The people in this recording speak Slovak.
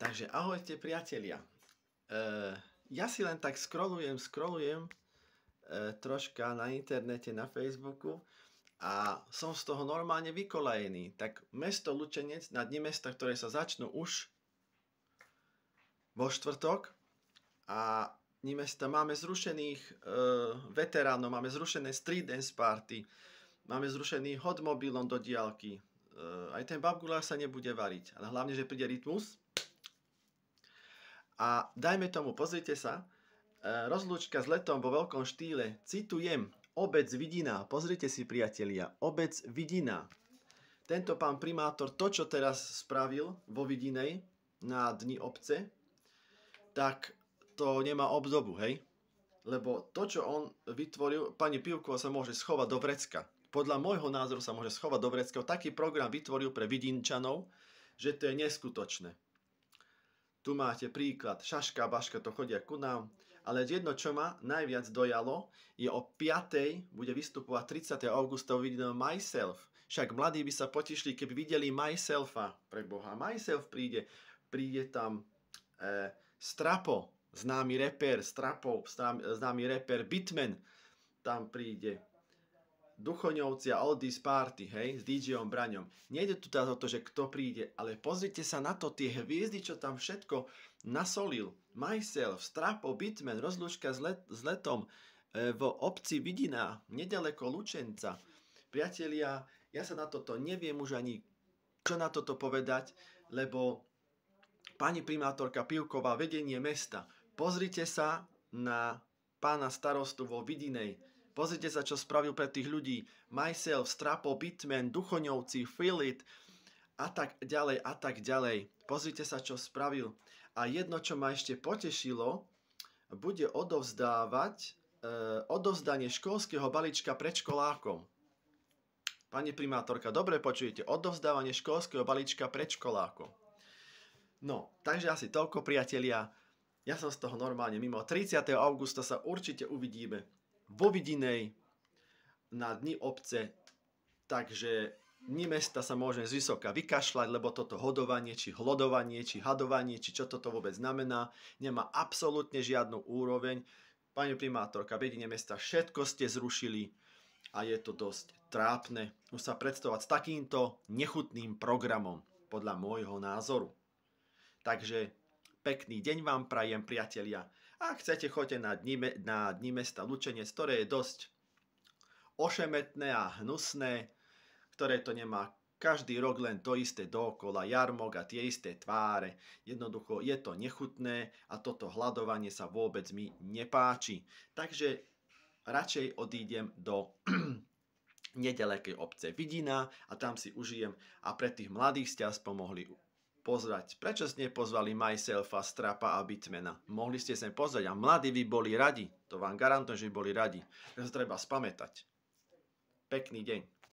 Takže ahojte priatelia. Ja si len tak scrollujem troška na internete, na Facebooku a som z toho normálne vykolajený. Tak mesto Lučenec na Dni mesta, ktoré sa začnú už vo štvrtok, a Dni mesta máme zrušených veteránov, máme zrušené street dance party, máme zrušený hod mobilom do diaľky. Aj ten babguláš sa nebude variť, ale hlavne, že príde rytmus. A dajme tomu, pozrite sa, rozlúčka s letom vo veľkom štýle, citujem, obec Vidina, pozrite si priatelia, obec Vidina. Tento pán primátor, to čo teraz spravil vo Vidinej na Dni obce, tak to nemá obdobu, hej? Lebo to, čo on vytvoril, pani Pivkova sa môže schovať do vrecka. Podľa môjho názoru sa môže schovať do vrecka. Taký program vytvoril pre Vidinčanov, že to je neskutočné. Tu máte príklad, Šaška, Baška, to chodia ku nám, ale jedno, čo ma najviac dojalo, je o 5. bude vystupovať 30. augusta uvidíme Myself. Však mladí by sa potišli, keby videli Myselfa, pre Boha. Myself príde tam Strapo, známy reper, Strapo, známy reper Bitman, tam príde. Duchoňovci a Oldies Party, hej, s DJom Braňom. Nejde tu teda o to, že kto príde, ale pozrite sa na to, tie hviezdy, čo tam všetko nasolil. Myself, Strapo, Bitman, rozlúčka s letom v obci Vidina, nedaleko Lučenca. Priatelia, ja sa na toto neviem už ani čo na toto povedať, lebo pani primátorka Pivková, vedenie mesta, pozrite sa na pána starostu vo Vidinej. Pozrite sa, čo spravil pre tých ľudí. Myself, Strapo, Bitman, Duchoňovci, Feel It a tak ďalej a tak ďalej. Pozrite sa, čo spravil. A jedno, čo ma ešte potešilo, bude odovzdanie školského balíčka predškolákom. Pani primátorka, dobre počujete, odovzdávanie školského balíčka predškolákom. No, takže asi toľko, priatelia. Ja som z toho normálne mimo. 30. augusta sa určite uvidíme vo Vidinej na Dni obce, takže Dni mesta sa môžem zvysoka vykašľať, lebo toto hodovanie, či hlodovanie, či hadovanie, či čo toto vôbec znamená, nemá absolútne žiadnu úroveň. Pani primátorka, vedenie mesta, všetko ste zrušili a je to dosť trápne už sa predstavovať s takýmto nechutným programom, podľa môjho názoru. Takže pekný deň vám prajem, priatelia. Ak chcete, choďte na Dni mesta Lučenec, ktoré je dosť ošemetné a hnusné, ktoré to nemá každý rok len to isté dookola, jarmok a tie isté tváre. Jednoducho je to nechutné a toto hladovanie sa vôbec mi nepáči. Takže radšej odídem do nedalekej obce Vidina a tam si užijem a pre tých mladých ste aspoň mohli pozvať. Prečo ste nepozvali Myselfa, Strapa a Bitmana? Mohli ste sem pozvať a mladí by boli radi. To vám garantujem, že by boli radi. To sa treba spamätať. Pekný deň.